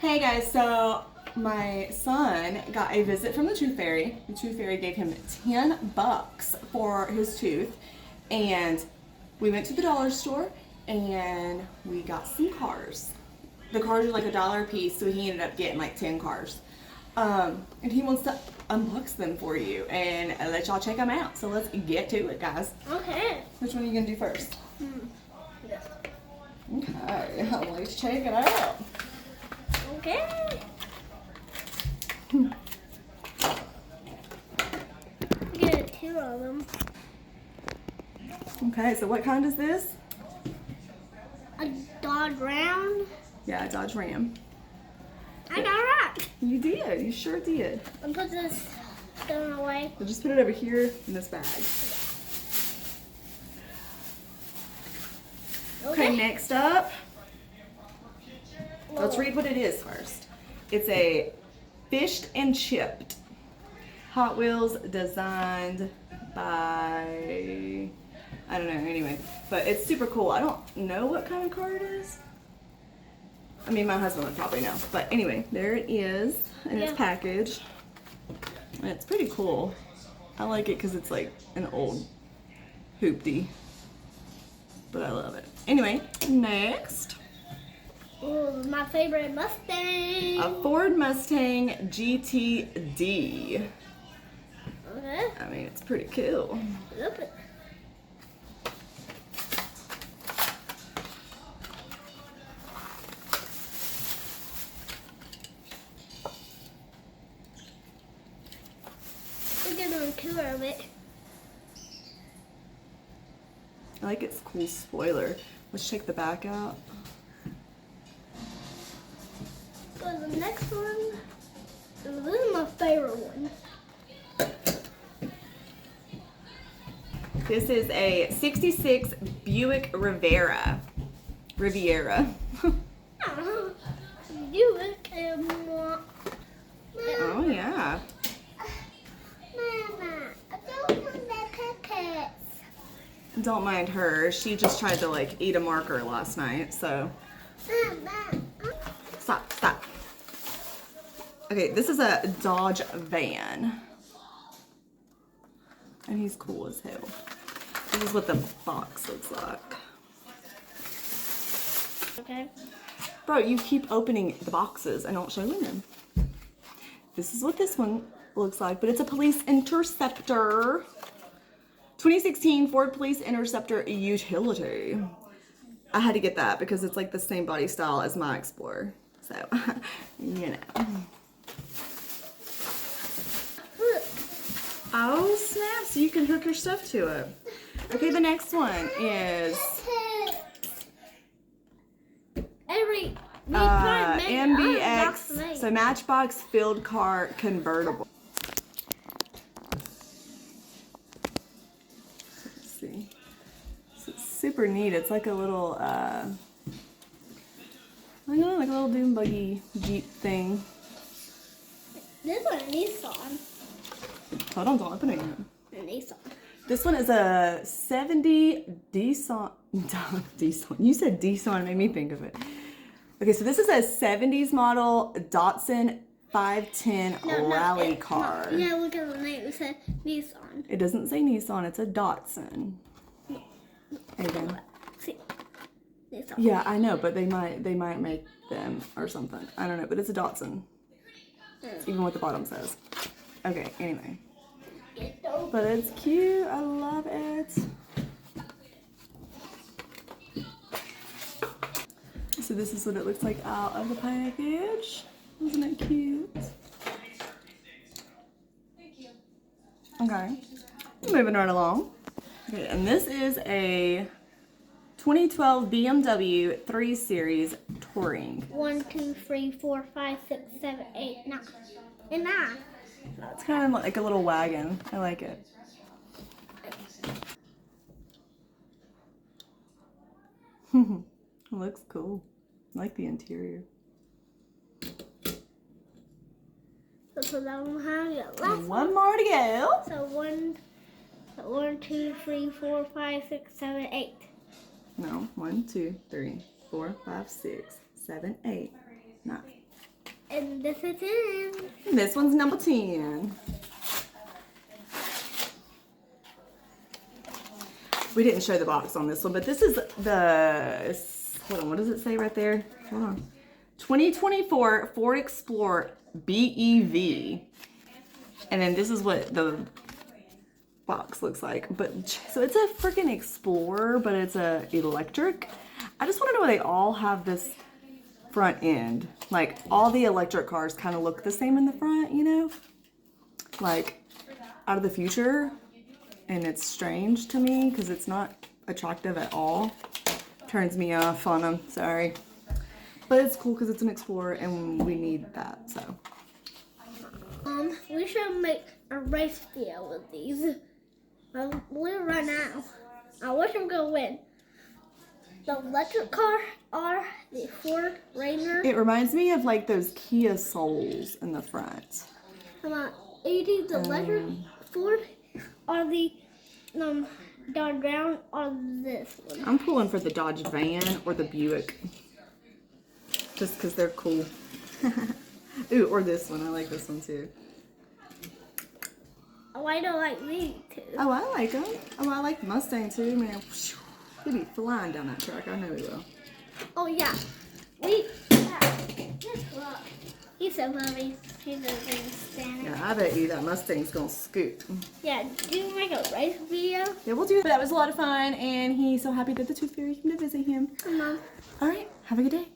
Hey guys, so my son got a visit from the Tooth Fairy. The Tooth Fairy gave him $10 for his tooth, and we went to the dollar store and we got some cars. The cars are like $1 a piece, so he ended up getting like 10 cars. And he wants to unbox them for you and let y'all check them out. So let's get to it, guys. Okay. Which one are you gonna do first? Yes. Okay, let's check it out. Okay. Get two of them. Okay, so what kind is this? A Dodge Ram. Yeah, Dodge Ram. I got it right. You did. You sure did. And put this stone away. So just put it over here in this bag. Okay, next up, let's read what it is first. It's a fished and chipped Hot Wheels designed by, I don't know, anyway. But it's super cool. I don't know what kind of car it is. I mean, my husband would probably know. But anyway, there it is in its package. And it's pretty cool. I like it because it's like an old hoopty. But I love it. Anyway, next. Ooh, my favorite Mustang. A Ford Mustang GTD. Okay. I mean, it's pretty cool. Look it. We're getting two of it. I like its cool spoiler. Let's check the back out. So the next one, this is my favorite one. This is a 66 Buick Riviera. You look at Oh, yeah. Mama, I don't want that packets. Don't mind her. She just tried to like eat a marker last night, so. Mama. Stop, stop. Okay, this is a Dodge van. And he's cool as hell. This is what the box looks like. Okay. Bro, you keep opening the boxes and not showing them. This is what this one looks like, but it's a police interceptor. 2016 Ford Police Interceptor Utility. I had to get that because it's like the same body style as my Explorer. So, you know. Oh snap, so you can hook your stuff to it. Okay, the next one is MBX, so Matchbox Field Car Convertible. Let's see. So it's super neat. It's like a little, I don't know, like a little dune buggy Jeep thing. This one Nissan. Hold on, don't open it yet. A Nissan. This one is a 70 Nissan. You said Nissan, made me think of it. Okay, so this is a 70s model Datsun 510 rally car. No, yeah, look at the name. It said Nissan. It doesn't say Nissan, it's a Datsun. There you go. See, Nissan. Yeah, I know, but they might make them or something. I don't know, but it's a Datsun. It's even what the bottom says. Okay, anyway. But it's cute. I love it. So this is what it looks like out of the package. Isn't it cute? Okay. Moving right along. Okay, and this is a 2012 BMW 3 Series Touring. 1, 2, 3, 4, 5, 6, 7, 8, 9. And 9. It's kind of like a little wagon. I like it. It looks cool. I like the interior. So that one has it. Last One more to go. So 1, 2, 3, 4, 5, 6, 7, 8. No, 1, 2, 3, 4, 5, 6, 7, 8, 9. And this is it. And this one's number 10. We didn't show the box on this one, but this is the, hold on, what does it say right there? Hold on. 2024 Ford Explorer BEV. And then this is what the box looks like. But so it's a freaking Explorer, but it's a electric. I just want to know why they all have this front end. Like all the electric cars kind of look the same in the front, you know? Like out of the future. And it's strange to me because it's not attractive at all. Turns me off on them, sorry. But it's cool because it's an Explorer and we need that, so. We should make a race video with these. We're right now. I wish I'm gonna win. The electric car or the Ford Ranger. It reminds me of like those Kia Souls in the front. Come on, 80 the electric Ford or the Dodge Brown or this one. I'm pulling for the Dodge Van or the Buick. Just because they're cool. Ooh, or this one. I like this one too. Oh, I don't like these two. Oh, I like them. Oh, I like the Mustang too, man. He'll be flying down that track. I know he will. Oh yeah, this look. He's so funny. He doesn't stand. Yeah, I bet you that Mustang's gonna scoot. Yeah, do you make a race video? Yeah, we'll do it. That was a lot of fun, and he's so happy that the Tooth Fairy came to visit him. Come on. All right, have a good day.